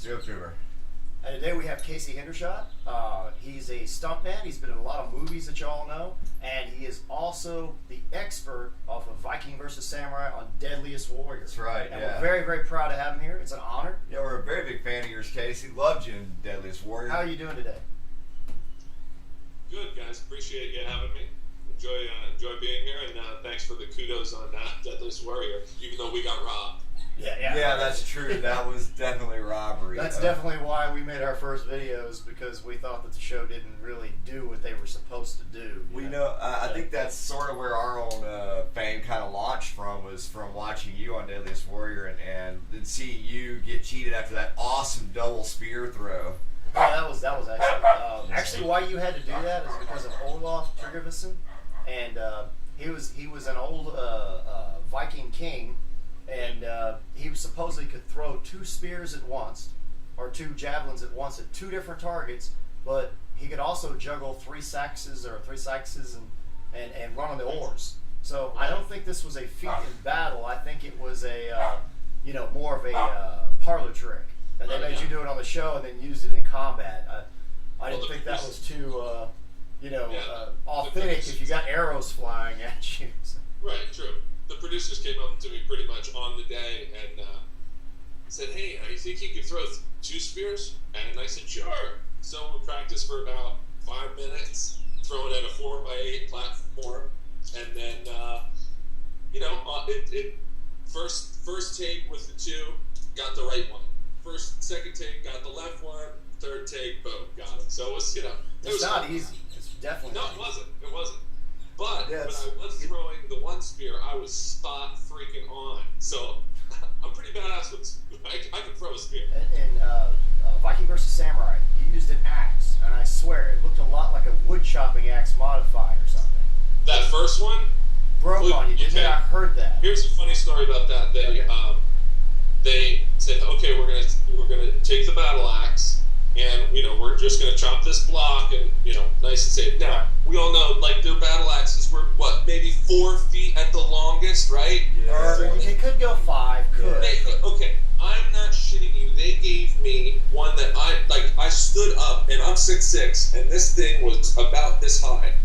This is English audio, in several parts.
Yep, Junior. And today we have Casey Hendershot. He's a stuntman. He's been in a lot of movies that y'all know. And he is also the expert off of Viking versus Samurai on Deadliest Warrior. That's right, and yeah. we're very, very proud to have him here. It's an honor. Yeah, we're a very big fan of yours, Casey. Loved you in Deadliest Warrior. How are you doing today? Good, guys. Appreciate you having me. Enjoy being here, and thanks for the kudos on Deadliest Warrior, even though we got robbed. Yeah, that's true. That was definitely robbery. That's definitely why we made our first videos, because we thought that the show didn't really do what they were supposed to do. I think that's sort of where our own fame kind of launched from, was from watching you on Deadliest Warrior and then seeing you get cheated after that awesome double spear throw. Oh, that was actually why you had to do that is because of Olaf Tryggvason, and he was an old Viking king. And he supposedly could throw 2 spears at once, or 2 javelins at once at 2 different targets, but he could also juggle 3 saxes and run on the oars. So I don't think this was a feat in battle. I think it was a more of a parlor trick, and they made you do it on the show and then used it in combat. I didn't think that was too authentic if you got arrows flying at you. So. Right, true. The producers came up to me pretty much on the day and said, "Hey, you think you could throw 2 spears?" And I said, "Sure." So we practiced for about 5 minutes, throwing at a 4x8 platform, and then first take with the 2, got the right one. Second take, got the left one. Third take, boom, got it. So it was it's not easy. It's definitely no, not it wasn't. It wasn't. But yes. when I was throwing the 1 spear, I was spot freaking on. So I'm pretty badass with. I can throw a spear. In Viking versus Samurai, you used an axe, and I swear it looked a lot like a wood chopping axe modified or something. That first one broke on you, didn't it? I heard that. Here's a funny story about that. They said, "Okay, we're gonna take the battle axe, and we're just gonna chop this block, and nice and safe." Now we all know, like, their battle axes were maybe 4 feet at the longest, right? Yeah. Or it could go 5. Okay, I'm not shitting you. They gave me one that I stood up, and I'm 6'6", and this thing was about this high.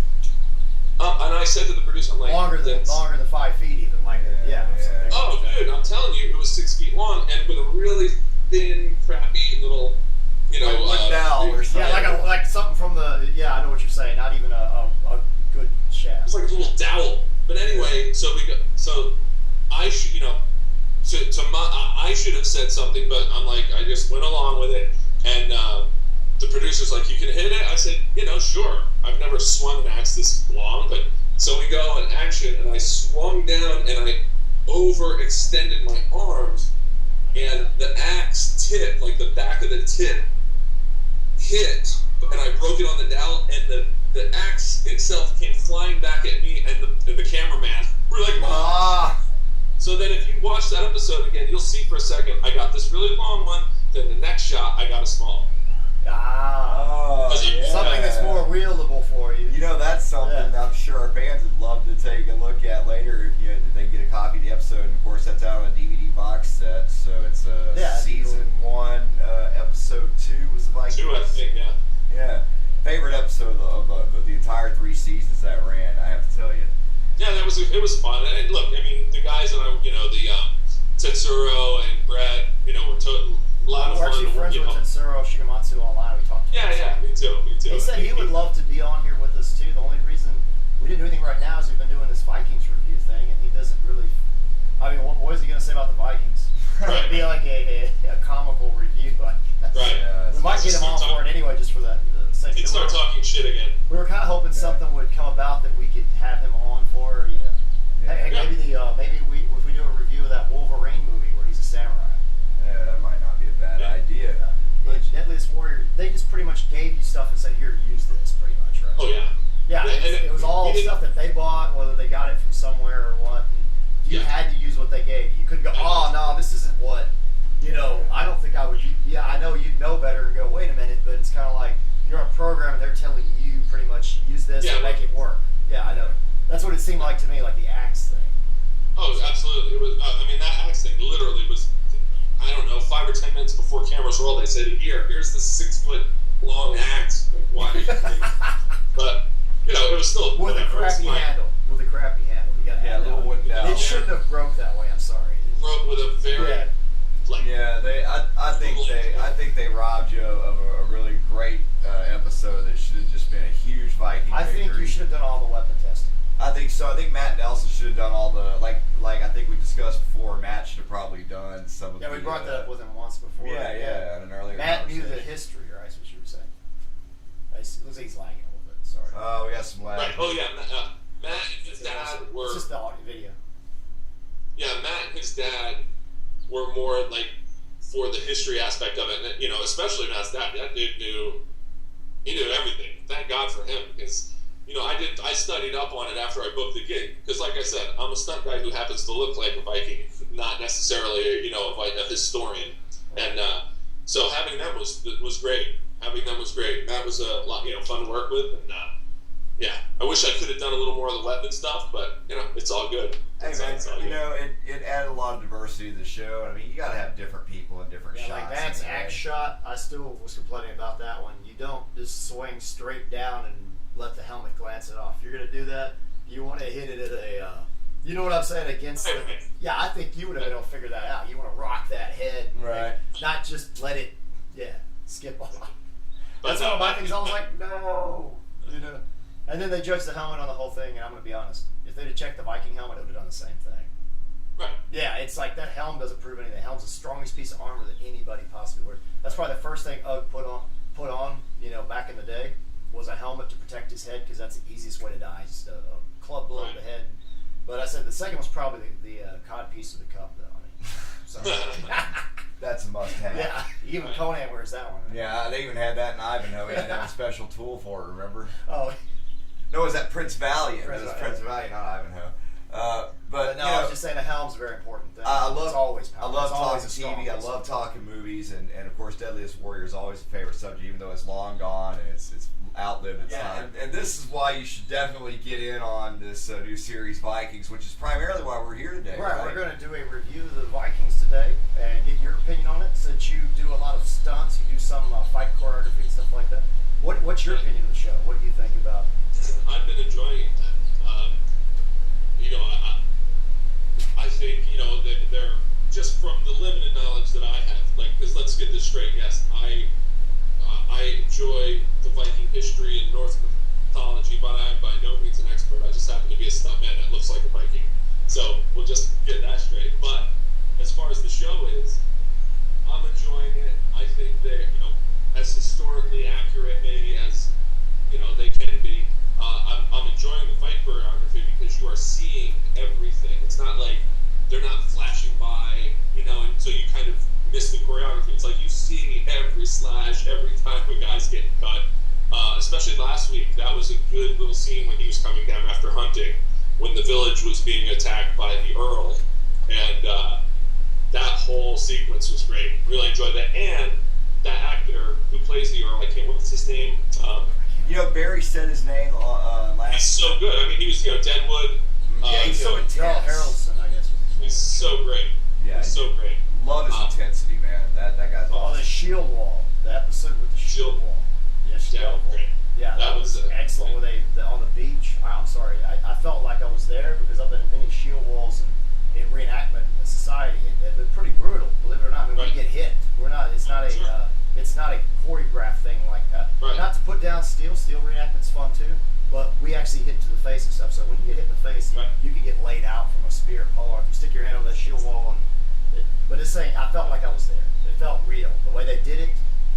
And I said to the producer, I'm like, longer than 5 feet, even like yeah. Oh, dude, I'm telling you, it was 6 feet long, and with a really thin, crappy little. Like dowel or something. Yeah, like something from the. Yeah, I know what you're saying. Not even a good shaft. It's like a little dowel. But anyway, I should, I should have said something, but I'm like, I just went along with it, and the producer's like, "You can hit it." I said, "Sure." I've never swung an axe this long, but so we go in action, and I swung down, and I overextended my arms, and the axe tip, like the back of the tip, hit, and I broke it on the dowel, and the axe itself came flying back at me and the cameraman. We're like, "Ah!" So then if you watch that episode again, you'll see for a second, I got this really long one, then the next shot, I got a small. Something that's more reelable for you. That's something I'm sure our fans would love to take a look at later if they get a copy of the episode. And of course, that's out on a DVD box set. So it's season 1, episode 2 was the Vikings. 2, I think, yeah. Yeah, favorite episode of the entire 3 seasons that ran. I have to tell you. Yeah, it was fun. And look, I mean, the guys that Tetsuro and Brett, were totally. We're actually friends with Tetsuro Shigematsu online. We talked to him. Yeah, me too. He said he would love to be on here with us too. The only reason we didn't do anything right now is we've been doing this Vikings review thing, and he doesn't really. I mean, what is he going to say about the Vikings? It'd be like a comical review, I guess. Right. Yeah, we might get him on for it anyway, just for that sake. He'd start talking shit again. We were kind of hoping something would come about that we could have him on for. Hey, maybe if we do a review of that Wolverine movie where he's a samurai. Yeah, that might not be a bad idea. Deadliest Warrior, they just pretty much gave you stuff and said, "Here, use this," pretty much, right? Oh yeah. Yeah, it was all stuff that they bought, whether they got it from somewhere or what. And you had to use what they gave you. You couldn't go, "Oh no, this isn't what." I don't think I would. Yeah, I know you'd know better and go, "Wait a minute," but it's kind of like you're on a program and they're telling you pretty much use this and make it work. Yeah, I know. That's what it seemed like to me, like the axe thing. Oh, absolutely. It was. I mean, that axe thing literally was I don't know, 5 or 10 minutes before cameras rolled, they said, here's the 6 foot long axe. Like, why? But, you know, it was still with a crappy handle. With a crappy handle. You gotta have a little wooden dowel. It shouldn't have broke that way. I'm sorry. It broke with a very I think they robbed you of a really great episode that should have just been a huge Viking I victory. think you should have done all the weapon testing. I think so. I think Matt Nelson should have done all the like I think we discussed before. Matt should have probably done some of. Yeah, we brought that up with him once before. Yeah, in an earlier. Matt knew the history, right? That's what you were saying. It looks like he's lagging a little bit. Sorry. Oh, we got some lag. Right. Oh yeah, Matt and his dad were. It's just the audio video. Yeah, Matt and his dad were more like for the history aspect of it, and, you know, especially Matt's dad. That dude knew everything. Thank God for him, because you know I studied up on it after I booked the gig, because like I said, I'm a stunt guy who happens to look like a Viking, not necessarily a historian, and so having them was great. Having them was great. Matt was a lot fun to work with, and yeah, I wish I could have done a little more of the weapon stuff, but it's all good. Hey man, it added a lot of diversity to the show. I mean, you got to have different people and different shots. Like Matt's axe shot, I still was complaining about that one. You don't just swing straight down and let the helmet glance it off. If you're gonna do that, you want to hit it at a, you know what I'm saying, against the. Yeah, I think you would have been able to figure that out. You want to rock that head, right? Not just let it, skip off. That's one of my things. I was like, no, And then they judged the helmet on the whole thing, and I'm going to be honest. If they'd have checked the Viking helmet, it would have done the same thing. Right. Yeah, it's like that helm doesn't prove anything. The helm's the strongest piece of armor that anybody possibly wears. That's probably the first thing Ugg put on, back in the day, was a helmet to protect his head, because that's the easiest way to die, just a club blow to the head. But I said the second was probably the cod piece of the cup, though. I mean, that's a must-have. Yeah, even Conan wears that one. Right? Yeah, they even had that in Ivanhoe. He had to have a special tool for it, remember? Oh. No, it was that Prince Valiant. Prince Valiant, not Ivanhoe. But no, I was just saying the helm's a very important thing. It's always powerful. I love talking TV. I love talking movies, and of course, Deadliest Warrior is always a favorite subject, even though it's long gone and it's outlived its time. And this is why you should definitely get in on this new series, Vikings, which is primarily why we're here today. Right, we're going to do a review of the Vikings today and get your opinion on it. Since you do a lot of stunts, you do some fight choreography and stuff like that. What's your opinion of the show? What do you think about it? I've been enjoying that. I think that they're just from the limited knowledge that I have. Like, because let's get this straight. Yes, I enjoy the Viking history and Norse mythology, but I'm by no means an expert. I just happen to be a stuntman that looks like a Viking. So we'll just get that straight. But as far as the show is, I'm enjoying it. I think they're as historically accurate maybe as they can be. I'm enjoying the fight choreography because you are seeing everything. It's not like they're not flashing by, and so you kind of miss the choreography. It's like you see every slash, every time a guy's getting cut. Especially last week, that was a good little scene when he was coming down after hunting, when the village was being attacked by the Earl, and that whole sequence was great. Really enjoyed that, and that actor who plays the Earl, what's his name? Barry said his name last. He's so good. I mean, he was Yeah, Deadwood. he's so intense. Daryl Harrelson, I guess. He's so great. Yeah, he's so great. Love his intensity, man. That guy's awesome. Oh, the shield wall. The episode with the shield wall. Yes, yeah, great. Yeah, that was excellent. When they on the beach. I'm sorry, I felt like I was there because I've been in many shield walls in reenactment in society, and they're pretty brutal. Believe it or not, I mean, we get hit. We're not. It's not a. It's not a choreographed thing like that. Right. Not to put down steel. Steel reenactment's fun too, but we actually hit to the face and stuff. So when you get hit in the face, you can get laid out from a spear pole, or if you stick your hand on that shield wall. But it's saying, I felt like I was there. It felt real. The way they did it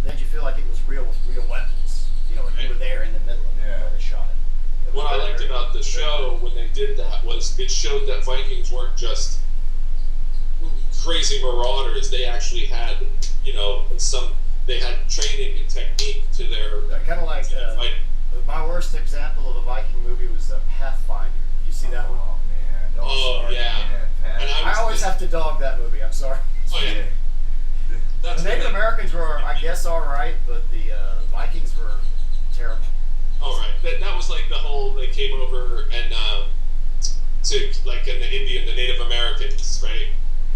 made you feel like it was real with real weapons. And you were there in the middle of it where they shot it. What I liked about the show when they did that was it showed that Vikings weren't just crazy marauders. They actually had, they had training and technique to their kind of like my worst example of a Viking movie was Pathfinder. Did you see that one? Oh man! Yeah. And I always have to dog that movie. I'm sorry. Oh yeah. The Native Americans were, I guess, all right, but the Vikings were terrible. All right. That was like the whole they came over and to like in the Native Americans, right?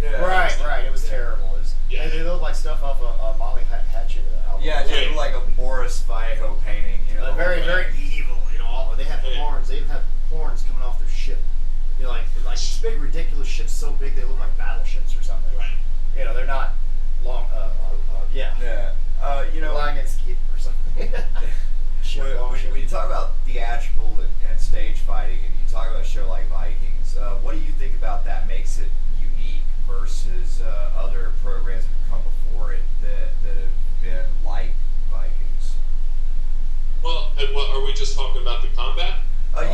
Yeah. Right. It was terrible. It was, they looked like stuff off a Molly Hatchet album. Yeah, it looked like a Boris Vallejo painting. You know, very evil. You know, they have horns. They even have horns coming off their ship. You know, like these big ridiculous ships, so big they look like battleships or something. Right. You know, they're not long. Yeah. You know, Lion's Keep or something. when you talk about theatrical and stage fighting, and you talk about a show like Vikings, what do you think about that makes it unique versus other programs that have come before it that have been like Vikings? Well, are we just talking about the combat?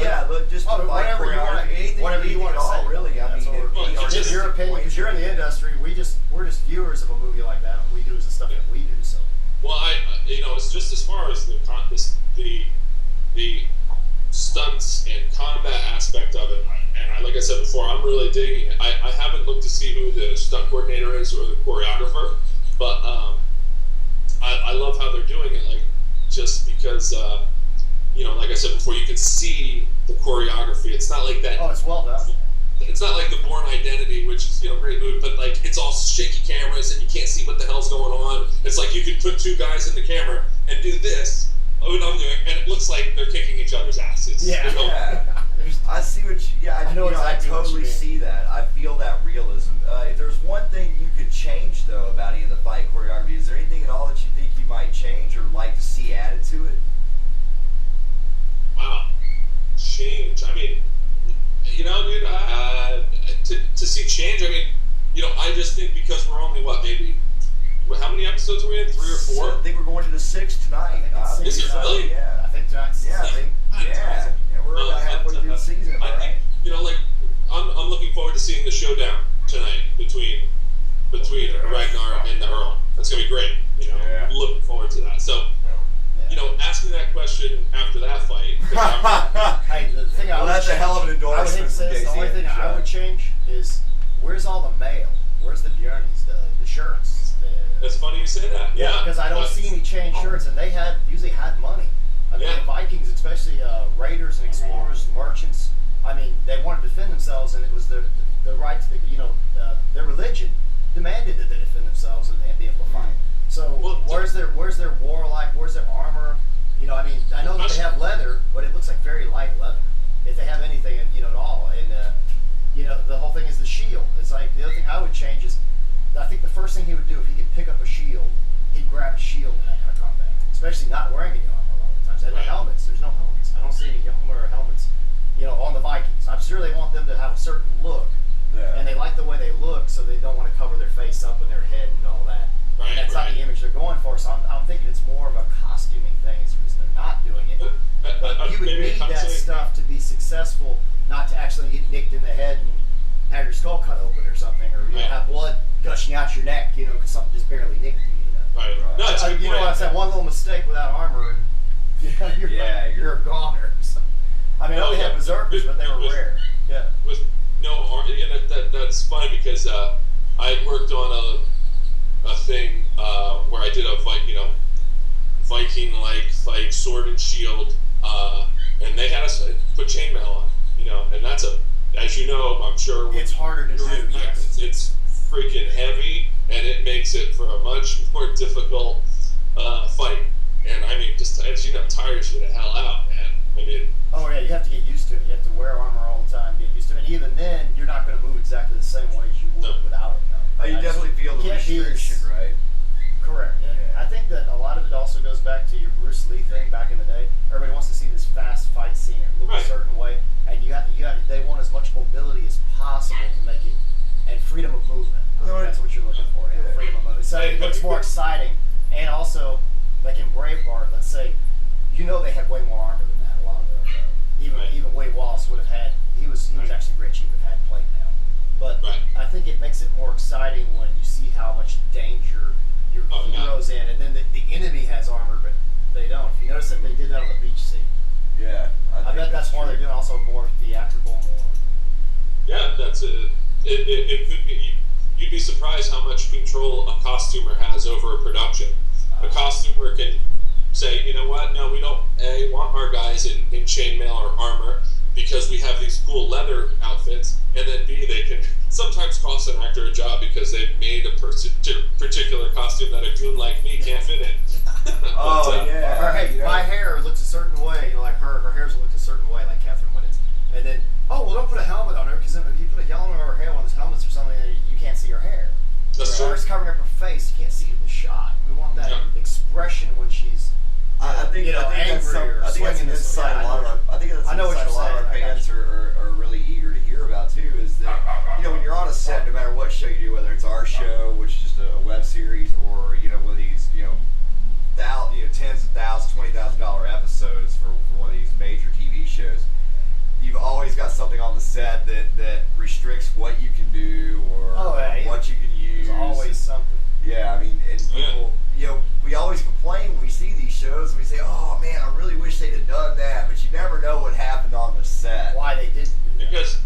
Yeah, but just the fight choreography, whatever you want to say. Really, I mean, just your opinion, because you're in the industry. We're just viewers of a movie like that. What we do is the stuff that we do. So. Well, it's just as far as the stunts and combat aspect of it, and like I said before, I'm really digging it. I haven't looked to see who the stunt coordinator is or the choreographer, but I love how they're doing it. Like, just because like I said before, you can see the choreography. It's not like that. Oh, it's well done. It's not like The Bourne Identity, which is great movie, but like it's all shaky cameras and you can't see what the hell's going on. It's like you could put two guys in the camera and do this, what I'm doing, and it looks like they're kicking each other's asses. Yeah. I see what you. Yeah, I totally see that. I feel that realism. If there's one thing you could change though about any of the fight choreography, is there anything at all that you think you might change or like to see added to it? Wow, change. I mean, dude, to see change. I mean, I just think because we're only how many episodes are we in? 3 or 4? I think we're going to the 6th tonight. Is it really? Yeah. I think tonight's we're about halfway through the season, right? I'm looking forward to seeing the showdown tonight between Ragnar and the Earl. That's gonna be great. Looking forward to that. So, ask me that question after that fight. That's a hell of an endorsement. The only thing I would change is where's all the mail? Where's the Bjornies, the shirts? That's funny you say that. Yeah, because I don't see any chain shirts, and they usually had money. I mean, the Vikings, especially raiders and explorers, merchants. I mean, they wanted to defend themselves, and it was the right to their religion demanded that they defend themselves and be able to fight. So where's their warlike? Where's their armor? I mean, I know that they have leather, but it looks like very light leather. If they have anything, at all, and the whole thing is the shield. It's like the other thing I would change is, I think the first thing he would do if he could pick up a shield, he'd grab a shield in that kind of combat, especially not wearing any armor a lot of times. And the helmets, there's no helmets. I don't see any armor or helmets, on the Vikings. I'm sure they want them to have a certain look, and they like the way they look, so they don't want to cover their face up and their head and all that. And that's not the image they're going for. So I'm thinking it's more of a costuming thing. It's the reason they're not doing it. But you would need that stuff to be successful, not to actually get nicked in the head and have your skull cut open or something, or have blood gushing out your neck, because something just barely nicked you. Right. No, it's it's that one little mistake without armor, and you're a goner. So, I mean, I only had berserkers, but they were rare. Yeah. With no armor, that's funny because I worked on a thing where I did a Viking-like fight, sword and shield, and they had us put chainmail on, and that's as you know, I'm sure it's harder to do. Yes, it's freaking heavy, and it makes it for a much more difficult fight. And I mean, just as tires you the hell out, man. I mean. Oh yeah, you have to get used to it. You have to wear armor all the time, get used to it. And even then, you're not going to move exactly the same way as you would without it. No. You definitely feel the restriction, right? Correct. Yeah. I think that a lot of it also goes back to your Bruce Lee thing back in the day. Everybody wants to see this fast fight scene and look a certain way, and they want as much mobility as possible to make it, and freedom of movement. That's what you're looking for. Yeah. Freedom of movement. So it looks more exciting, and also, like in Braveheart, let's say, they had way more armor than that. A lot of them, even Wade Wallace would have had. He was actually rich. He would have had plate mail, but I think it makes it more exciting when you see how much danger your heroes in, and then the enemy has armor, but they don't. If you notice that they did that on the beach scene. Yeah, I bet that's more they're doing. Also more theatrical, more. Yeah, that's it. It could be. You'd be surprised how much control a costumer has over a production. A costumer can say, you know what? No, we don't want our guys in chainmail or armor because we have these cool leather outfits, and then B, they can sometimes costs an actor a job because they've made a particular costume that a goon like me can't fit in. Or, hey, my hair looks a certain way. Like her hair's looked a certain way, like Catherine Winnet's. And then, don't put a helmet on her because if you put a helmet on her hair, one of those helmets or something, you can't see her hair. That's true. Or it's covering up her face, you can't see it in the shot. We want that expression when she's. I think that's an insight a lot of our fans are really eager to hear about too. Is that when you're on a set, no matter what show you do, whether it's our show, which is just a web series, or one of these tens of thousands, $20,000 episodes for one of these major TV shows, you've always got something on the set that restricts what you can do or what you can use. There's always something. Yeah, I mean, and people, we always complain when we see these shows, and we say, oh man, I really wish they'd have done that, but you never know what happened on the set. Why they didn't do that. Because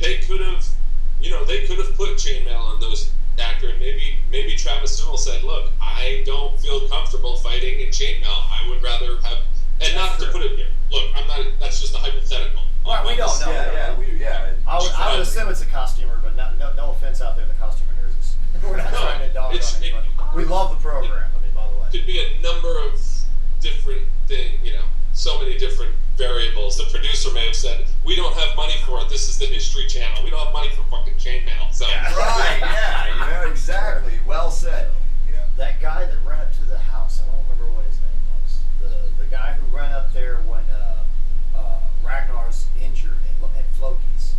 they could have put chainmail on those actor, and maybe Travis Fimmel said, look, I don't feel comfortable fighting in chainmail. I would rather have, and not to put it here, look, I'm not, that's just a hypothetical. Right, we don't know. I would assume it's a costumer, but no offense out there to costumer nurses. We're not trying to dog on anybody. We love the program, by the way. Could be a number of different things, so many different variables. The producer may have said, we don't have money for it. This is the History Channel. We don't have money for fucking chainmail. So. Right, exactly. Well said. That guy that ran up to the house, I don't remember what his name was. The guy who ran up there when Ragnar's injured at Floki's.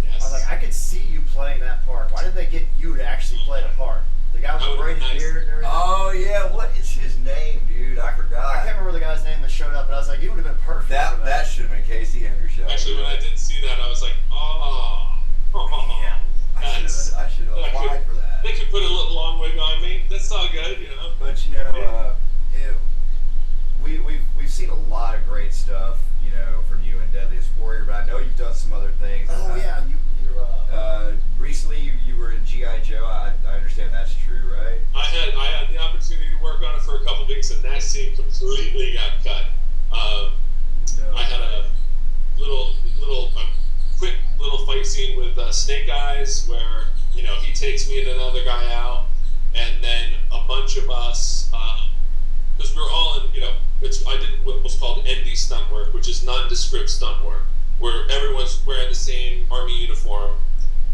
Yes. I was like, I could see you playing that part. Why did they get you to actually play the part? The guy with the braided beard and everything? Oh, yeah. What is his name, dude? I forgot. I can't remember the guy's name that showed up, but I was like, he would have been perfect. That should have been Casey Hendershot. Actually, when I did see that, I was like, yeah. I should have applied for that. They could put a little long wig on me. That's all good, But we've seen a lot of great stuff, from you and Deadliest Warrior. But I know you've done some other things. You're recently you were in G.I. Joe. I understand that's true, right? I had the opportunity to work on it for a couple weeks, and that scene completely got cut. I had a quick little fight scene with Snake Eyes where he takes me and another guy out, and then a bunch of us, because we were all in, I did what was called ND stunt work, which is nondescript stunt work, where everyone's wearing the same army uniform,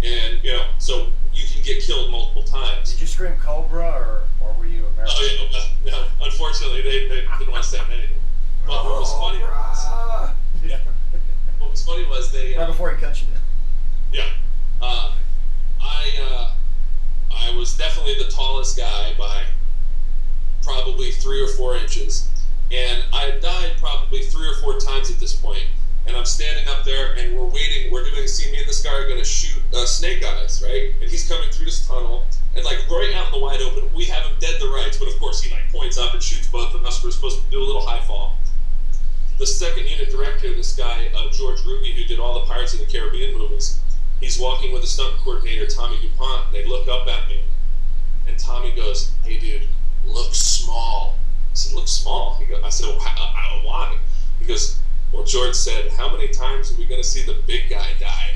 and so you can get killed multiple times. Did you scream Cobra or were you American? Oh yeah, no. Unfortunately, they didn't want to say anything. But what was funny was, what was funny was they right before he cut you down. Yeah. I was definitely the tallest guy by probably 3 or 4 inches, and I had died probably 3 or 4 times at this point. And I'm standing up there, and we're waiting. We're doing. See, me and this guy are going to shoot Snake Eyes, right? And he's coming through this tunnel, and right out in the wide open, we have him dead to rights. But of course, he points up and shoots both of us. We're supposed to do a little high fall. The second unit director, this guy George Ruby, who did all the Pirates of the Caribbean movies, he's walking with the stunt coordinator Tommy DuPont. And they look up at me, and Tommy goes, "Hey, dude, look small." I said, "Look small?" I said, "Well, why?" He goes, "Well, George said, how many times are we going to see the big guy die?"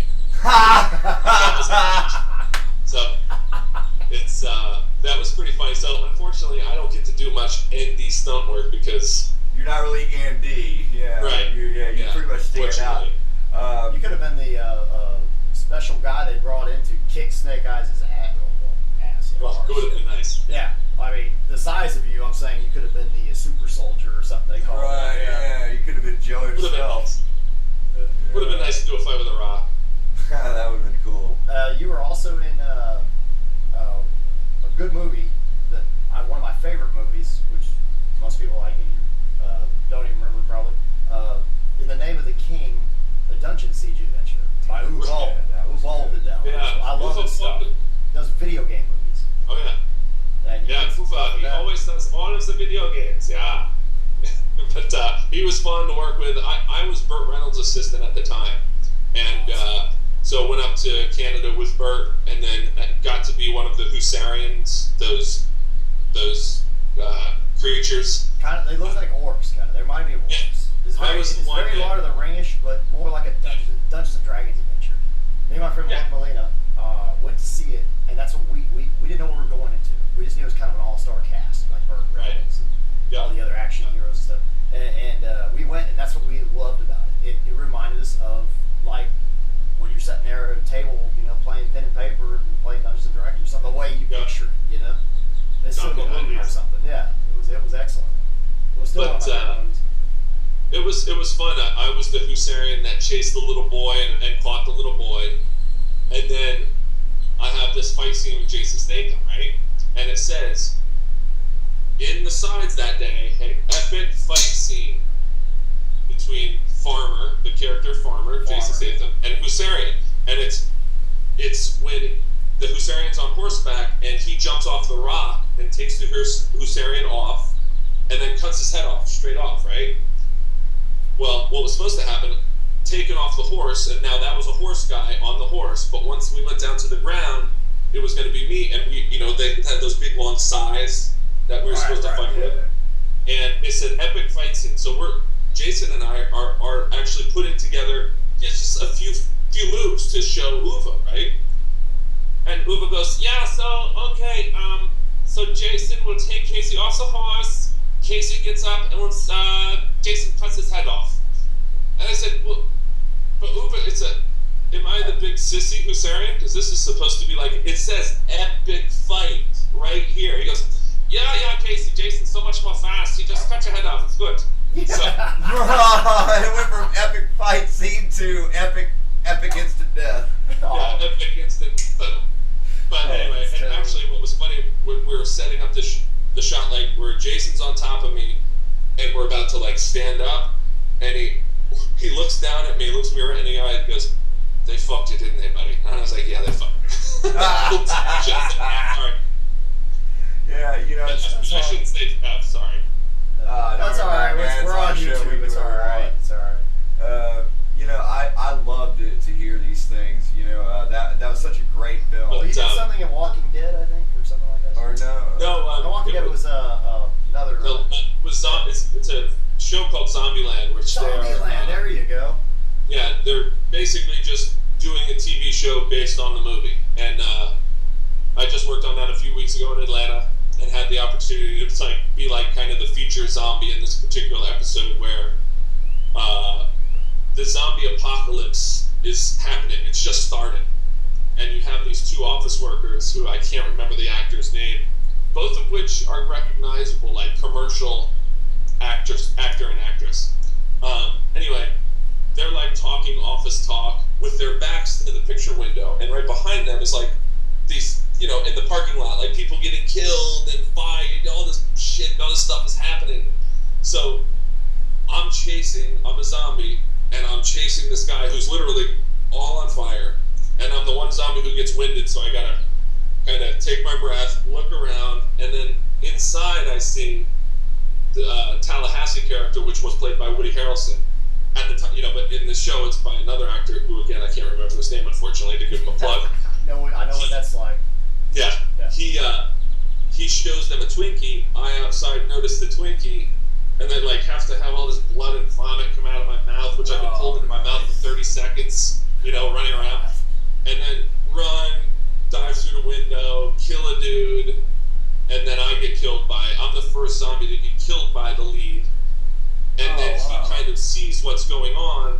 So that was pretty funny. So unfortunately, I don't get to do much ND stunt work because you're not really ND. Yeah. Right. You pretty much stand out. You could have been the special guy they brought in to kick Snake Eyes' ass. Well, it would have been nice. Yeah. I mean, the size of you, I'm saying you could have been the super soldier or something they call it. Right, yeah. You could have been Joe himself. Would have been nice to do a fight with a rock. That would have been cool. You were also in a good movie, one of my favorite movies, which most people like don't even remember probably. In the Name of the King, a dungeon siege adventure by Uwe Boll. Uwe Boll did that one. Yeah, I love his stuff. He does video game movies. Oh yeah. Uwe, he always does all of the video games. Yeah. But he was fun to work with. I was Burt Reynolds' assistant at the time, and so went up to Canada with Burt, and then got to be one of the Husarians, those creatures. Kind of, they look like orcs. Kind of, they remind me of orcs. Yeah. It's very Lord of the Ringish, but more like a Dungeons and Dragons adventure. Me and my friend Mark Molina see it, and that's what we didn't know what we were going into. We just knew it was kind of an all-star cast, like Burt Reynolds and all the other action heroes and stuff. And we went, and that's what we loved about it. It reminded us of, like, when you're sitting there at a table, playing pen and paper and playing Dungeons and Dragons or something, the way you picture it, Instead of a movie or something. Yeah, it was excellent. It was still one of my movies. It was fun. I was the Husarian that chased the little boy and caught the little boy. And then I have this fight scene with Jason Statham, right? And it says, in the sides that day, hey, epic fight scene between Farmer, the character Farmer, Jason Statham, and Husarian. And it's when the Husarian's on horseback and he jumps off the rock and takes the Husarian off and then cuts his head off, straight off, right? Well, what was supposed to happen, taken off the horse, and now that was a horse guy on the horse, but once we went down to the ground, it was going to be me, and they had those big long sais that we were supposed to fight with. And it's an epic fight scene. So Jason and I are actually putting together just a few moves to show Uwe, right? And Uwe goes, yeah, so, okay, so Jason will take Casey off the horse. Casey gets up, and once Jason cuts his head off. And I said, well, but Uwe, am I the big sissy Husarian? Because this is supposed to be like, it says epic fight right here. He goes, yeah, Casey, Jason's so much more fast. You just cut your head off, it's good. Yeah. So, it went from epic fight scene to epic instant death. Yeah, epic instant. But anyway, and actually what was funny, we were setting up the shot like where Jason's on top of me and we're about to like stand up and he looks down at me, looks me right in the eye and goes, they fucked you, didn't they, buddy? And I was like, yeah, they fucked me. Sorry. Yeah, I shouldn't say that, sorry. That's alright, we're on YouTube, it's alright. It's alright. I loved it to hear these things. That was such a great film. Well, you did something in Walking Dead, I think, or something like that. Or no? Walking Dead was another. It's a show called Zombieland, which Zombieland. There you go. Yeah, they're basically just doing a TV show based on the movie, and I just worked on that a few weeks ago in Atlanta, and had the opportunity to be like kind of the feature zombie in this particular episode where. The zombie apocalypse is happening. It's just started. And you have these two office workers who I can't remember the actor's name, both of which are recognizable, like commercial actor and actress. Anyway, they're like talking office talk with their backs to the picture window, and right behind them is like these, in the parking lot, like people getting killed and fired, all this shit, all this stuff is happening. So I'm a zombie, and I'm chasing this guy who's literally all on fire, and I'm the one zombie who gets winded, so I gotta kind of take my breath, look around, and then inside I see the Tallahassee character, which was played by Woody Harrelson at the time, but in the show it's by another actor who, again, I can't remember his name, unfortunately, to give him a plug. I know what that's like. Yeah. He shows them a Twinkie. I outside notice the Twinkie, and then have to have all this blood and vomit come out of my mouth, which I've been holding in my mouth for 30 seconds, running around. And then run, dive through the window, kill a dude, and then I'm the first zombie to get killed by the lead. And then he kind of sees what's going on,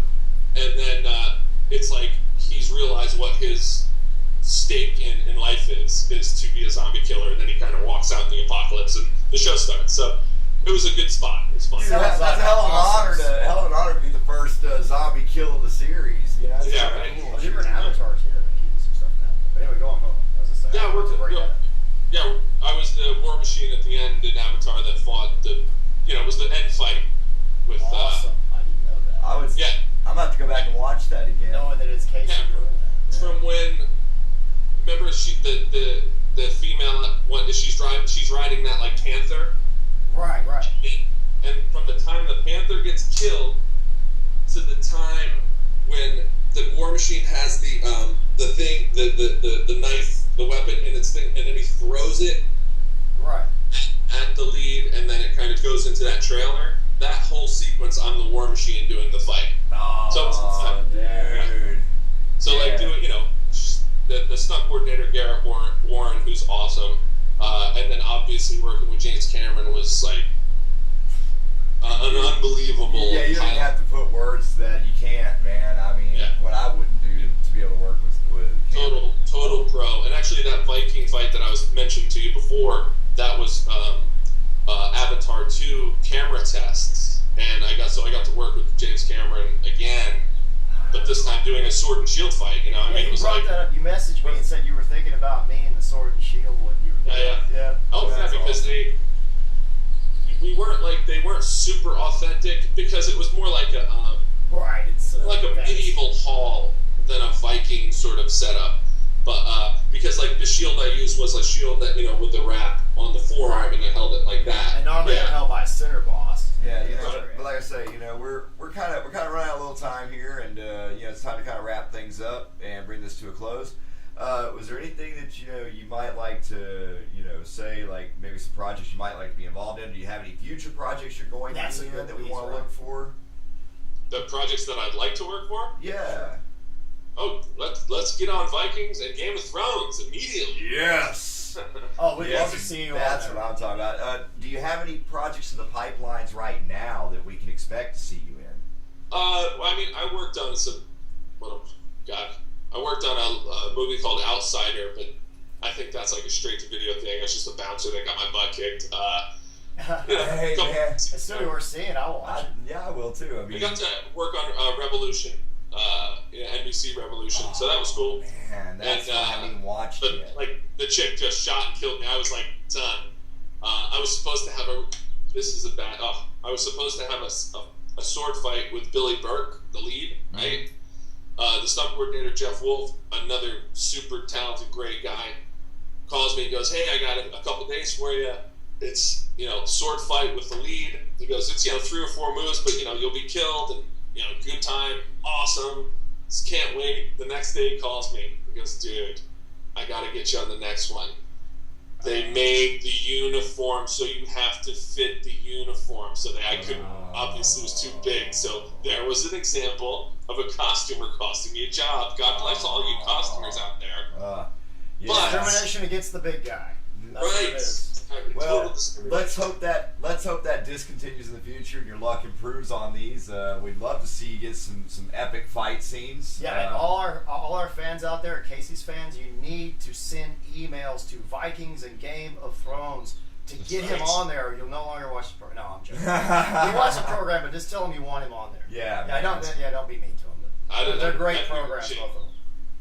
and then it's like he's realized what his stake in life is to be a zombie killer, and then he kind of walks out in the apocalypse, and the show starts. So it was a good spot. It was fun. Dude, that's a hell of an honor to be the first zombie kill of the series. Yeah, right. Cool. You were in Avatar too. I think you did some stuff in that. But anyway, go on. Yeah, I was the war machine at the end in Avatar that fought it was the end fight with. Awesome. I didn't know that. I'm gonna have to go back and watch that again. Knowing that it's Casey doing that. From when, remember the female she's riding that like panther. Right. And from the time the panther gets killed to the time when the war machine has the thing, the knife, the weapon in its thing, and then he throws it at the lead, and then it kind of goes into that trailer. That whole sequence, I'm the war machine doing the fight. Oh, so it's fun. Dude. So doing, the the stunt coordinator Garrett Warren, who's awesome, and then obviously working with James Cameron was like an unbelievable. Yeah, you don't even have to put words that you can't, man. I mean, what I wouldn't do to be able to work with Cameron. Total pro. And actually, that Viking fight that I was mentioning to you before, that was Avatar 2 camera tests, and I got to work with James Cameron again. But this time doing a sword and shield fight, you know. I mean, you it was brought like that up. You messaged me and said you were thinking about me and the sword and shield when you were doing yeah. Oh yeah, because awesome. they weren't super authentic because it was more like a right. It's like a medieval hall than a Viking sort of setup. But because like the shield I used was a shield that with the wrap on the forearm and you held it like that. And normally I'm held by a center boss. Yeah, but like I say, we're kind of running out a little time here, and it's time to kind of wrap things up and bring this to a close. Was there anything that you might like to say, like maybe some projects you might like to be involved in? Do you have any future projects you're going to be in that we want to look for? The projects that I'd like to work for? Yeah. Oh, let's get on Vikings and Game of Thrones immediately. Yes. Oh, we'd love to see you. That's what I'm talking about. Do you have any projects in the pipelines right now that we can expect to see you in? I mean, I worked on I worked on a movie called Outsider, but I think that's like a straight-to-video thing. It's just a bouncer that got my butt kicked. Hey, man. It's still worth seeing. I'll watch it. Yeah, I will too. I mean, we got to work on Revolution, NBC Revolution, so that was cool. Man, that's I haven't even watched but, yet. Like, the chick just shot and killed me. I was like, done. I was supposed to have I was supposed to have a sword fight with Billy Burke, the lead, right? The stunt coordinator, Jeff Wolf, another super talented, great guy, calls me and goes, hey, I got a couple days for you. It's, sword fight with the lead. He goes, it's, 3 or 4 moves, but, you'll be killed, and, good time, awesome, just can't wait. The next day he calls me. He goes, dude, I got to get you on the next one. They made the uniform, so you have to fit the uniform. So I couldn't, obviously it was too big. So there was an example of a costumer costing me a job. God bless all you costumers out there. Discrimination against the big guy. That's right. What it is. Well, let's hope that discontinues in the future and your luck improves on these. We'd love to see you get some epic fight scenes. Yeah, and all our fans out there, Casey's fans, you need to send emails to Vikings and Game of Thrones to get him on there, or you'll no longer watch the program. No, I'm joking. You watch the program, but just tell him you want him on there. Yeah. Don't be mean to him. But they're great programs, both of them.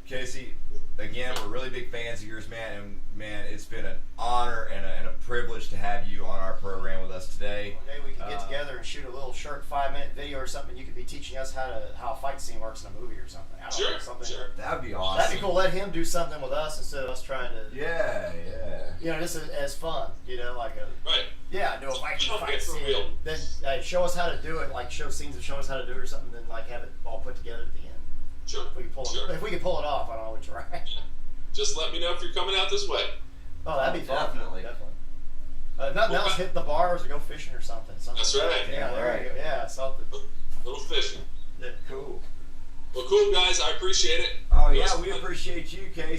Casey, again, we're really big fans of yours, man. And man, it's been an honor and a privilege to have you on our program with us today. One day we could get together and shoot a little short 5-minute video or something. You could be teaching us how a fight scene works in a movie or something. I don't know, something. Sure. That'd be awesome. That'd be cool. Let him do something with us instead of us trying to. Yeah. Just as fun. Like a. Right. Yeah, do a Viking fight for scene. real. Then show us how to do it. Like show scenes of showing us how to do it or something. Then have it all put together at the end. Sure. If we can pull it off, I don't know which right. Just let me know if you're coming out this way. Oh, that'd be fun. Definitely. Nothing else, hit the bars or go fishing or something. That's right. Yeah, there you go. Yeah, something. Little fishing. Yeah, cool. Well, cool, guys. I appreciate it. Oh, yeah, we appreciate you, Casey.